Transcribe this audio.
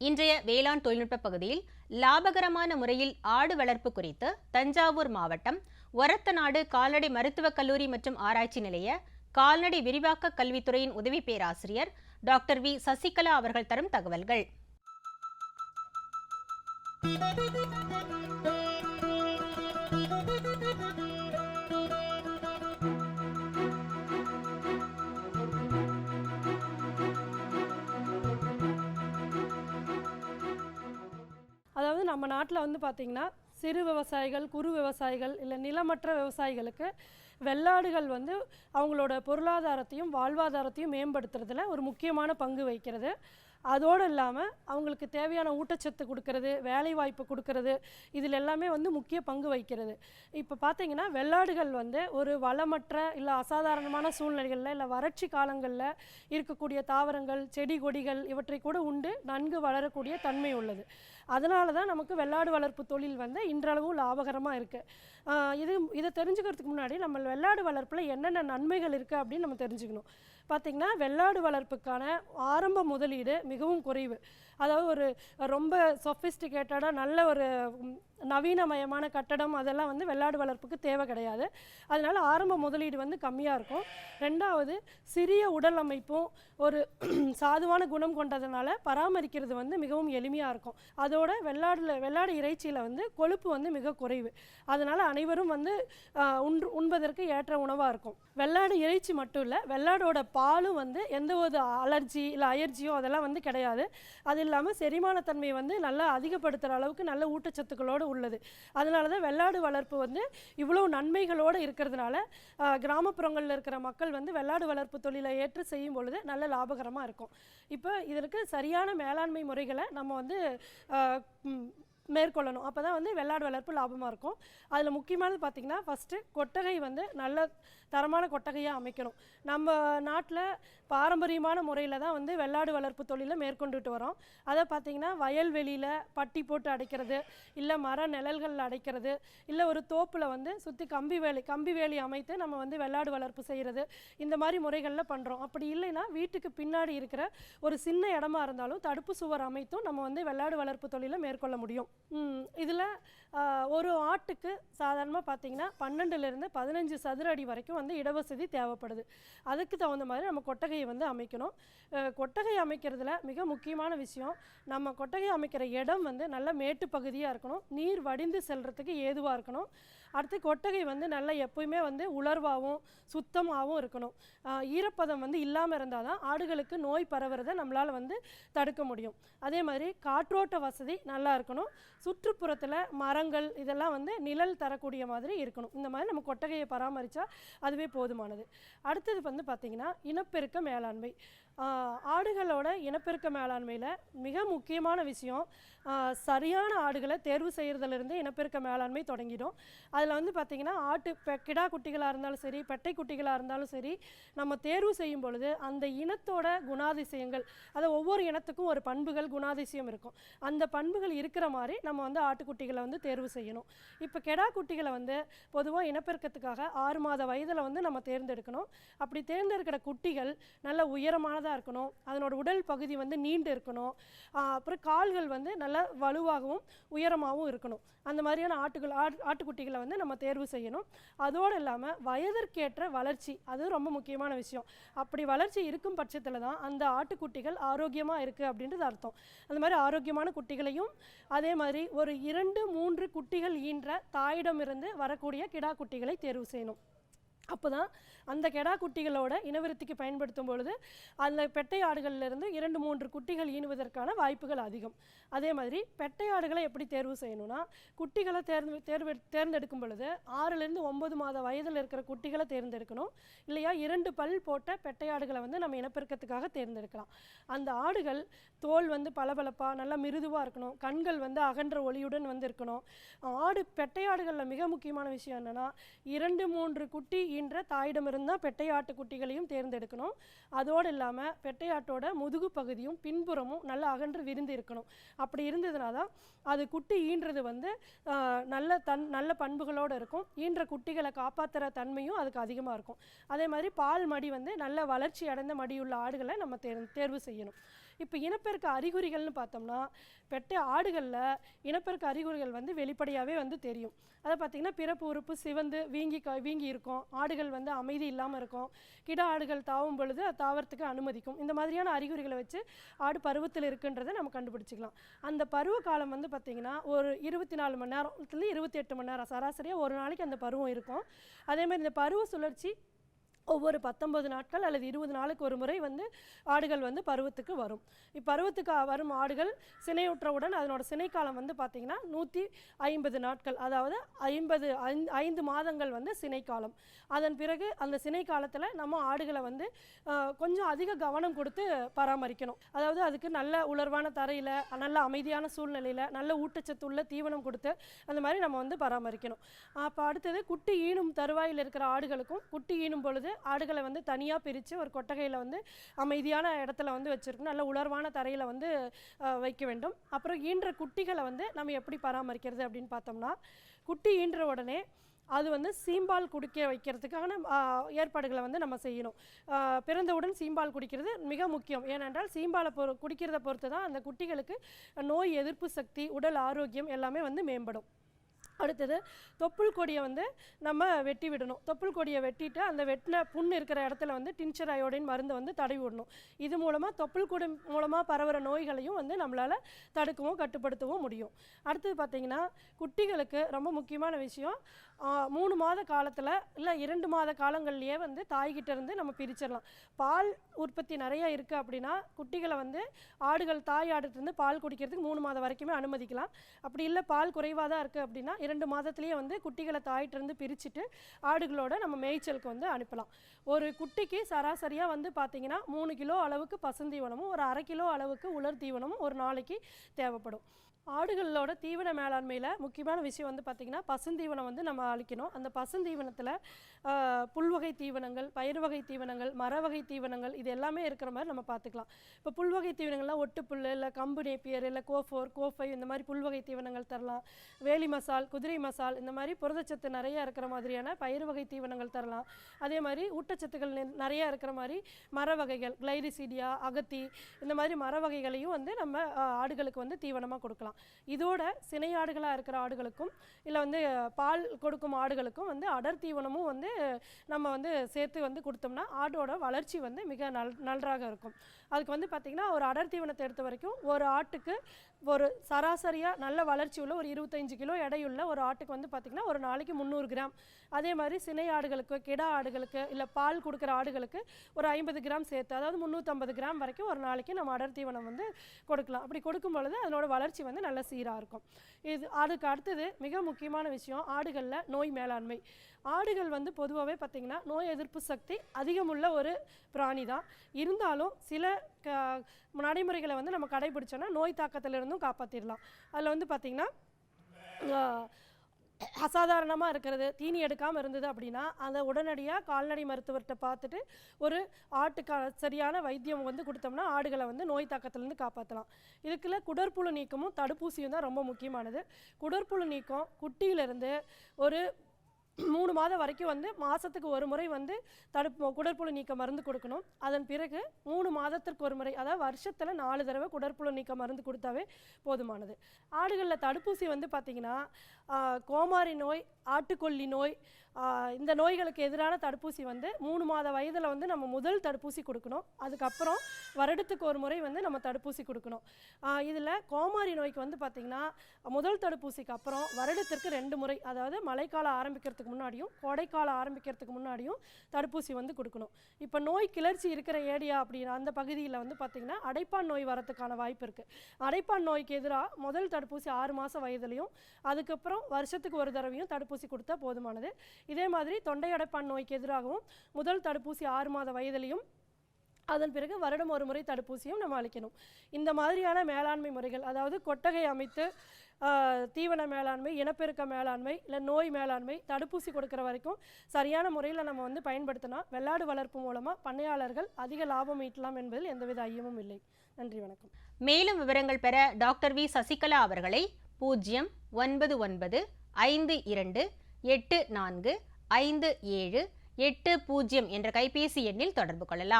இன்றைய வேளாண் தொழில்நுட்ப பகுதியில் லாபகரமான முறையில் ஆடு வளர்ப்பு குறித்து தஞ்சாவூர் மாவட்டம் ஒரத்தநாடு கால்நடை மருத்துவக் கல்லூரி மற்றும் ஆராய்ச்சி நிலைய கால்நடை விரிவாக்க கல்வித்துறையின் உதவி பேராசிரியர் டாக்டர் வி சசிகலா அவர்கள் தரும் தகவல்கள். அதாவது நம்ம நாட்டில் வந்து பார்த்திங்கன்னா சிறு விவசாயிகள், குறு விவசாயிகள், இல்லை நிலமற்ற விவசாயிகளுக்கு வெள்ளாடுகள் வந்து அவங்களோட பொருளாதாரத்தையும் வாழ்வாதாரத்தையும் மேம்படுத்துறதுல ஒரு முக்கியமான பங்கு வகிக்கிறது. அதோடு இல்லாமல் அவங்களுக்கு தேவையான ஊட்டச்சத்து கொடுக்கறது, வேலைவாய்ப்பு கொடுக்கறது, இதில் எல்லாமே வந்து முக்கிய பங்கு வகிக்கிறது. இப்போ பார்த்திங்கன்னா வெள்ளாடுகள் வந்து ஒரு வளமற்ற இல்லை அசாதாரணமான சூழ்நிலைகளில் இல்லை வறட்சி காலங்களில் இருக்கக்கூடிய தாவரங்கள், செடி கொடிகள் இவற்றை கூட உண்டு நன்கு வளரக்கூடிய தன்மை உள்ளது. அதனால தான் நமக்கு வெள்ளாடு வளர்ப்பு தொழில் வந்து இன்றளவும் லாபகரமாக இருக்குது. இதை தெரிஞ்சுக்கிறதுக்கு முன்னாடி நம்ம வெள்ளாடு வளர்ப்பில் என்னென்ன நன்மைகள் இருக்குது அப்படின்னு நம்ம தெரிஞ்சுக்கணும். பார்த்திங்கன்னா வெள்ளாடு வளர்ப்புக்கான ஆரம்ப முதலீடு மிகவும் குறைவு. அதாவது ஒரு ரொம்ப சொஃபிஸ்டிகேட்டடாக நல்ல ஒரு நவீனமயமான கட்டடம் அதெல்லாம் வந்து வெள்ளாடு வளர்ப்புக்கு தேவை கிடையாது. அதனால் ஆரம்ப முதலீடு வந்து கம்மியாக இருக்கும். ரெண்டாவது, சிறிய உடல் அமைப்பும் ஒரு சாதுவான குணம் கொண்டதுனால பராமரிக்கிறது வந்து மிகவும் எளிமையாக இருக்கும். அதோட வெள்ளாடு இறைச்சியில் வந்து கொழுப்பு வந்து மிக குறைவு. அதனால் அனைவரும் வந்து உண்பதற்கு ஏற்ற உணவாக இருக்கும். வெள்ளாடு இறைச்சி மட்டும் இல்லை, வெள்ளாடோட பாலும் வந்து எந்த ஒரு அலர்ஜி இல்லை அயர்ஜியோ அதெல்லாம் வந்து கிடையாது. அது இல்லாமல் செரிமானத்தன்மையை வந்து நல்லா அதிகப்படுத்துகிற அளவுக்கு நல்ல ஊட்டச்சத்துக்களோடு உள்ளது. அதனால தான் வெள்ளாடு வளர்ப்பு வந்து இவ்வளோ நன்மைகளோடு இருக்கிறதுனால கிராமப்புறங்களில் இருக்கிற மக்கள் வந்து வெள்ளாடு வளர்ப்பு தொழிலை ஏற்று செய்யும் பொழுது நல்ல லாபகரமாக இருக்கும். இப்போ இதற்கு சரியான மேலாண்மை முறைகளை நம்ம வந்து மேற்கொள்ளணும். அப்போ தான் வந்து வெள்ளாடு வளர்ப்பு லாபமாக இருக்கும். அதில் முக்கியமானது பார்த்திங்கன்னா, ஃபஸ்ட்டு கொட்டகை வந்து நல்ல தரமான கொட்டகையாக அமைக்கணும். நம்ம நாட்டில் பாரம்பரியமான முறையில் தான் வந்து வெள்ளாடு வளர்ப்பு தொழிலை மேற்கொண்டுட்டு வரோம். அதை பார்த்திங்கன்னா வயல்வெளியில் பட்டி போட்டு அடைக்கிறது, இல்லை மர நிழல்களில் அடைக்கிறது, இல்லை ஒரு தோப்பில் வந்து சுற்றி கம்பி வேலி அமைத்து நம்ம வந்து வெள்ளாடு வளர்ப்பு செய்கிறது, இந்த மாதிரி முறைகளில் பண்ணுறோம். அப்படி இல்லைன்னா வீட்டுக்கு பின்னாடி இருக்கிற ஒரு சின்ன இடமா இருந்தாலும் தடுப்பு சுவர் அமைத்தும் நம்ம வந்து வெள்ளாடு வளர்ப்பு தொழிலை மேற்கொள்ள முடியும். இதில் ஒரு ஆட்டுக்கு சாதாரணமாக பார்த்திங்கன்னா 12லேருந்து 15 சதுர அடி வரைக்கும் வந்து இடவசதி தேவைப்படுது. அதுக்கு தகுந்த மாதிரி நம்ம கொட்டகையை வந்து அமைக்கணும். கொட்டகை அமைக்கிறதுல மிக முக்கியமான விஷயம், நம்ம கொட்டகை அமைக்கிற இடம் வந்து நல்ல மேட்டு பகுதியாக இருக்கணும், நீர் வடிந்து செல்றதுக்கு ஏதுவாக இருக்கணும். அடுத்து கொட்டகை வந்து நல்லா எப்போயுமே வந்து உலர்வாகவும் சுத்தமாகவும் இருக்கணும். ஈரப்பதம் வந்து இல்லாமல் இருந்தால் தான் ஆடுகளுக்கு நோய் பரவுறதை நம்மளால் வந்து தடுக்க முடியும். அதே மாதிரி காற்றோட்ட வசதி நல்லா இருக்கணும். சுற்றுப்புறத்தில் மரங்கள் இதெல்லாம் வந்து நிழல் தரக்கூடிய மாதிரி இருக்கணும். இந்த மாதிரி நம்ம கொட்டகையை பராமரித்தா அதுவே போதுமானது. அடுத்தது வந்து பார்த்திங்கன்னா இனப்பெருக்க மேலாண்மை. ஆடுகளோட இனப்பெருக்க மேலாண்மையில் மிக முக்கியமான விஷயம், சரியான ஆடுகளை தேர்வு செய்கிறதுலேருந்து இனப்பெருக்க மேலாண்மை தொடங்கிடும். அதில் வந்து பார்த்திங்கன்னா கிடா குட்டிகளாக இருந்தாலும் சரி, பெட்டை குட்டிகளாக இருந்தாலும் சரி, நம்ம தேர்வு செய்யும் பொழுது அந்த இனத்தோட குணாதிசயங்கள், அதை ஒவ்வொரு இனத்துக்கும் ஒரு பண்புகள் குணாதிசயம் இருக்கும். அந்த பண்புகள் இருக்கிற மாதிரி நம்ம வந்து ஆட்டுக்குட்டிகளை வந்து தேர்வு செய்யணும். இப்போ கெடா குட்டிகளை வந்து பொதுவாக இனப்பெருக்கத்துக்காக 6 மாத வயதில் வந்து நம்ம தேர்ந்தெடுக்கணும். அப்படி தேர்ந்தெடுக்கிற குட்டிகள் நல்ல உயரமானதாக இருக்கணும், அதனோட உடல் பகுதி வந்து நீண்டு இருக்கணும், அப்புறம் கால்கள் வந்து நல்ல வலுவாகவும் உயரமாகவும் இருக்கணும். அந்த மாதிரியான ஆட்டுக்குட்டிகளை வந்து நம்ம தேர்வு செய்யணும். அதோடு இல்லாமல் வயதிற்கேற்ற வளர்ச்சி, அது ரொம்ப முக்கியமான விஷயம். அப்படி வளர்ச்சி இருக்கும் பட்சத்தில் தான் அந்த ஆட்டுக்குட்டிகள் ஆரோக்கியமாக இருக்குது அப்படின்றது அர்த்தம். அந்த மாதிரி ஆரோக்கியமான குட்டிகளையும் அதே மாதிரி ஒரு 2-3 குட்டிகள் ஈன்ற தாயிடமிருந்து வரக்கூடிய கிடா குட்டிகளை தேர்வு செய்யணும். அப்போ தான் அந்த கெடா குட்டிகளோட இனவிருத்திக்கு பயன்படுத்தும் பொழுது அந்த பெட்டை ஆடுகளிலிருந்து 2-3 குட்டிகள் ஈனுவதற்கான வாய்ப்புகள் அதிகம். அதே மாதிரி பெட்டை ஆடுகளை எப்படி தேர்வு செய்யணும்னா, குட்டிகளை தேர்ந்தெடுக்கும் பொழுது 6லேருந்து 9 மாத வயதில் இருக்கிற குட்டிகளை தேர்ந்தெடுக்கணும். இல்லையா 2 பல் போட்ட பெட்டை ஆடுகளை வந்து நம்ம இனப்பெருக்கத்துக்காக தேர்ந்தெடுக்கலாம். அந்த ஆடுகள் தோல் வந்து பளபளப்பாக நல்லா மிருதுவாக இருக்கணும், கண்கள் வந்து அகன்ற ஒளியுடன் வந்து இருக்கணும். பெட்டை ஆடுகளில் மிக முக்கியமான விஷயம் என்னென்னா, 2-3 குட்டி ஈன்ற தாயிடமிருந்து தான் பெட்டை ஆட்டு குட்டிகளையும் தேர்ந்தெடுக்கணும். அதோடு இல்லாமல் பெட்டை ஆட்டோட முதுகு பகுதியும் பின்புறமும் நல்லா அகன்று விரிந்து இருக்கணும். அப்படி இருந்ததுனா தான் அது குட்டி ஈன்றது வந்து நல்ல பண்புகளோடு இருக்கும். ஈன்ற குட்டிகளை காப்பாற்றுற தன்மையும் அதுக்கு அதிகமாக இருக்கும். அதே மாதிரி பால் மடி வந்து நல்ல வளர்ச்சி அடைந்த மடியுள்ள ஆடுகளை நம்ம தேர்வு செய்யணும். இப்போ இனப்பெருக்க அறிகுறிகள்னு பார்த்தோம்னா பெட்டை ஆடுகளில் இனப்பெருக்க அறிகுறிகள் வந்து வெளிப்படையாகவே வந்து தெரியும். அதை பார்த்திங்கன்னா பிறப்பு உறுப்பு சிவந்து வீங்கி இருக்கும், ஆடுகள் வந்து அமைதி இல்லாமல் இருக்கும், கிடா ஆடுகள் தாவும் பொழுது அது தாவறதுக்கு அனுமதிக்கும். இந்த மாதிரியான அறிகுறிகளை வச்சு ஆடு பருவத்தில் இருக்குன்றதை நம்ம கண்டுபிடிச்சிக்கலாம். அந்த பருவ காலம் வந்து பார்த்திங்கன்னா ஒரு 24 மணி நேரத்துலேருந்து 28 மணி நேரம் சராசரியாக ஒரு நாளைக்கு அந்த பருவம் இருக்கும். அதேமாதிரி இந்த பருவ சுழற்சி ஒவ்வொரு 19 நாட்கள் அல்லது 20 நாளுக்கு ஒரு முறை வந்து ஆடுகள் வந்து பருவத்துக்கு வரும். இப்பருவத்துக்கு வரும் ஆடுகள் சினையுற்றவுடன் அதனோட சினைக்காலம் வந்து பார்த்திங்கன்னா 150 நாட்கள், அதாவது 5 மாதங்கள் வந்து சினைக்காலம். அதன் பிறகு அந்த சினை காலத்தில் நம்ம ஆடுகளை வந்து கொஞ்சம் அதிக கவனம் கொடுத்து பராமரிக்கணும். அதாவது அதுக்கு நல்ல உலர்வான தரையில், நல்ல அமைதியான சூழ்நிலையில், நல்ல ஊட்டச்சத்து உள்ள தீவனம் கொடுத்து அந்த மாதிரி நம்ம வந்து பராமரிக்கணும். அப்போ அடுத்தது குட்டி ஈனும் தருவாயில் இருக்கிற ஆடுகளுக்கும் குட்டி ஈனும் பொழுது ஆடுகளை வந்து தனியாக பிரித்து ஒரு கொட்டகையில் வந்து அமைதியான இடத்துல வந்து வச்சுருக்கணும். நல்ல உலர்வான தரையில் வந்து வைக்க வேண்டும். அப்புறம் ஈன்ற குட்டிகளை வந்து நம்ம எப்படி பராமரிக்கிறது அப்படின்னு பார்த்தோம்னா, குட்டி ஈன்ற உடனே அது வந்து சீம்பால் குடிக்க வைக்கிறதுக்கான ஏற்பாடுகளை வந்து நம்ம செய்யணும். பிறந்தவுடன் சீம்பால் குடிக்கிறது மிக முக்கியம். ஏனென்றால் சீம்பாலை குடிக்கிறத பொறுத்து தான் அந்த குட்டிகளுக்கு நோய் எதிர்ப்பு சக்தி, உடல் ஆரோக்கியம் எல்லாமே வந்து மேம்படும். அடுத்தது தொப்புள் கொடியை வந்து நம்ம வெட்டி விடணும். தொப்புள் கொடியை வெட்டிட்டு அந்த வெட்டின புண்ணு இருக்கிற இடத்துல வந்து டின்ச்சர் அயோடின் மருந்தை வந்து தடவி விடணும். இது மூலமாக தொப்புள் கொடி மூலமாக பரவுகிற நோய்களையும் வந்து நம்மளால் தடுக்கவும் கட்டுப்படுத்தவும் முடியும். அடுத்தது பார்த்திங்கன்னா குட்டிகளுக்கு ரொம்ப முக்கியமான விஷயம், 3 மாத காலத்தில் இல்லை 2 மாத காலங்கள்லேயே வந்து தாய்கிட்ட இருந்து நம்ம பிரிச்சிடலாம். பால் உற்பத்தி நிறையா இருக்குது அப்படின்னா குட்டிகளை வந்து ஆடுகள் தாய் ஆடுகிட்டேருந்து பால் குடிக்கிறதுக்கு 3 மாதம் வரைக்குமே அனுமதிக்கலாம். அப்படி இல்லை பால் குறைவாக தான் இருக்குது அப்படின்னா 2 மாதத்துலேயே வந்து குட்டிகளை தாயிட்டிருந்து பிரிச்சுட்டு ஆடுகளோட நம்ம மேய்ச்சலுக்கு வந்து அனுப்பலாம். ஒரு குட்டிக்கு சராசரியாக வந்து பார்த்திங்கன்னா 3 கிலோ அளவுக்கு பசுந்தீவனமும் ஒரு 1/2 கிலோ அளவுக்கு உலர் தீவனமும் ஒரு நாளைக்கு தேவைப்படும். ஆடுகளோட தீவன மேலாண்மையில் முக்கியமான விஷயம் வந்து பார்த்திங்கன்னா பசுந்தீவனம் வந்து நம்ம அளிக்கணும். அந்த பசுந்தீவனத்தில் புல்வகை தீவனங்கள், பயிர் வகை தீவனங்கள், மர வகை தீவனங்கள் இது எல்லாமே இருக்கிற மாதிரி நம்ம பார்த்துக்கலாம். இப்போ புல்வகை தீவனங்கள்லாம் ஒட்டுப்புல், இல்லை கம்பு நேப்பியர், இல்லை கோஃபை இந்த மாதிரி புல்வகை தீவனங்கள் தரலாம். வேலி மசால், குதிரை மசால் இந்த மாதிரி புரதச்சத்து நிறையா இருக்கிற மாதிரியான பயிர் வகை தீவனங்கள் தரலாம். அதே மாதிரி ஊட்டச்சத்துக்கள் நிறையா இருக்கிற மாதிரி மர வகைகள், கிளைரிசீடியா, அகத்தி இந்த மாதிரி மர வகைகளையும் வந்து நம்ம ஆடுகளுக்கு வந்து தீவனமாக கொடுக்கலாம். இதோட சினை ஆடுகளாக இருக்கிற ஆடுகளுக்கும் இல்லை வந்து பால் கொடுக்கும் ஆடுகளுக்கும் வந்து அடர் தீவனமும் வந்து நம்ம வந்து சேர்த்து வந்து கொடுத்தோம்னா ஆடோட வளர்ச்சி வந்து மிக நன்றாக இருக்கும். அதுக்கு வந்து பார்த்திங்கன்னா ஒரு அடர் தீவனத்தை எடுத்த வரைக்கும் ஒரு ஆட்டுக்கு ஒரு சராசரியாக நல்ல வளர்ச்சி உள்ள ஒரு 25 கிலோ எடையுள்ள ஒரு ஆட்டுக்கு வந்து பார்த்திங்கன்னா ஒரு நாளைக்கு 300 கிராம், அதே மாதிரி சினை ஆடுகளுக்கு, கிடா ஆடுகளுக்கு, இல்லை பால் கொடுக்குற ஆடுகளுக்கு ஒரு 50 கிராம் சேர்த்து, அதாவது 350 கிராம் வரைக்கும் ஒரு நாளைக்கு நம்ம அடர் தீவனம் வந்து கொடுக்கலாம். அப்படி கொடுக்கும் பொழுது அதனோட வளர்ச்சி வந்து நல்ல சீராக இருக்கும். அதுக்கு அடுத்தது மிக முக்கியமான விஷயம் ஆடுகளில் நோய் மேலாண்மை. ஆடுகள் வந்து பொதுவாகவே பார்த்திங்கன்னா நோய் எதிர்ப்பு சக்தி அதிகமுள்ள ஒரு பிராணி தான். இருந்தாலும் சில நடைமுறைகளை வந்து நம்ம கடைபிடிச்சோன்னா நோய் தாக்கத்திலிருந்தும் காப்பாற்றிடலாம். அதில் வந்து பார்த்திங்கன்னா அசாதாரணமாக இருக்கிறது, தீனி எடுக்காமல் இருந்தது அப்படின்னா அதை உடனடியாக கால்நடை மருத்துவர்கிட்ட பார்த்துட்டு ஒரு ஆட்டுக்கு சரியான வைத்தியம் வந்து கொடுத்தோம்னா ஆடுகளை வந்து நோய் தாக்கத்திலேருந்து காப்பாற்றலாம். இதுக்குள்ள குடற்புழு நீக்கமும் தடுப்பூசியும் தான் ரொம்ப முக்கியமானது. குடற்புழு நீக்கம் குட்டியிலிருந்து ஒரு 3 மாதம் வரைக்கும் வந்து மாதத்துக்கு ஒரு முறை வந்து குடற்புழு நீக்க மருந்து கொடுக்கணும். அதன் பிறகு 3 மாதத்திற்கு ஒரு முறை, அதாவது வருஷத்தில் 4 தடவை குடற்புழு நீக்க மருந்து கொடுத்தாவே போதுமானது. ஆடுகளில் தடுப்பூசி வந்து பார்த்திங்கன்னா கோமாரி நோய், ஆட்டுக்கொல்லி நோய், இந்த நோய்களுக்கு எதிரான தடுப்பூசி வந்து 3 மாத வயதில் வந்து நம்ம முதல் தடுப்பூசி கொடுக்கணும். அதுக்கப்புறம் வருடத்துக்கு ஒரு முறை வந்து நம்ம தடுப்பூசி கொடுக்கணும். இதில் கோமாரி நோய்க்கு வந்து பார்த்திங்கன்னா முதல் தடுப்பூசிக்கு அப்புறம் வருடத்திற்கு 2 முறை, அதாவது மழைக்காலம் ஆரம்பிக்கிறதுக்கு முன்னாடியும் கோடைக்காலம் ஆரம்பிக்கிறதுக்கு முன்னாடியும் தடுப்பூசி வந்து கொடுக்கணும். இப்போ நோய் கிளர்ச்சி இருக்கிற ஏரியா அப்படின்னா அந்த பகுதியில் வந்து பார்த்திங்கன்னா அடைப்பான் நோய் வரத்துக்கான வாய்ப்பு இருக்குது. அடைப்பான் நோய்க்கு எதிராக முதல் தடுப்பூசி 6 மாத வயதுலையும் அதுக்கப்புறம் வருஷத்துக்கு ஒரு தடவையும் தடுப்பூசி கொடுத்தா போதுமானது. இதே மாதிரி தொண்டை அடைப்பான் நோய்க்கு எதிராகவும் முதல் தடுப்பூசி 6 மாத வயதிலையும் அதன் பிறகு வருடம் ஒரு முறை தடுப்பூசியும் நம்ம அளிக்கணும். இந்த மாதிரியான மேலாண்மை முறைகள், அதாவது கொட்டகை அமைத்து தீவன மேலாண்மை, இனப்பெருக்க மேலாண்மை, இல்லை நோய் மேலாண்மை, தடுப்பூசி கொடுக்குற வரைக்கும் சரியான முறையில் நம்ம வந்து பயன்படுத்தினா வெள்ளாடு வளர்ப்பு மூலமாக பண்ணையாளர்கள் அதிக லாபம் ஈட்டலாம் என்பதில் எந்தவித ஐயமும் இல்லை. நன்றி, வணக்கம். மேலும் விவரங்கள் பெற டாக்டர் வி சசிகலா அவர்களை 09952845780 என்ற கைபேசி எண்ணில் தொடர்பு கொள்ளலாம்.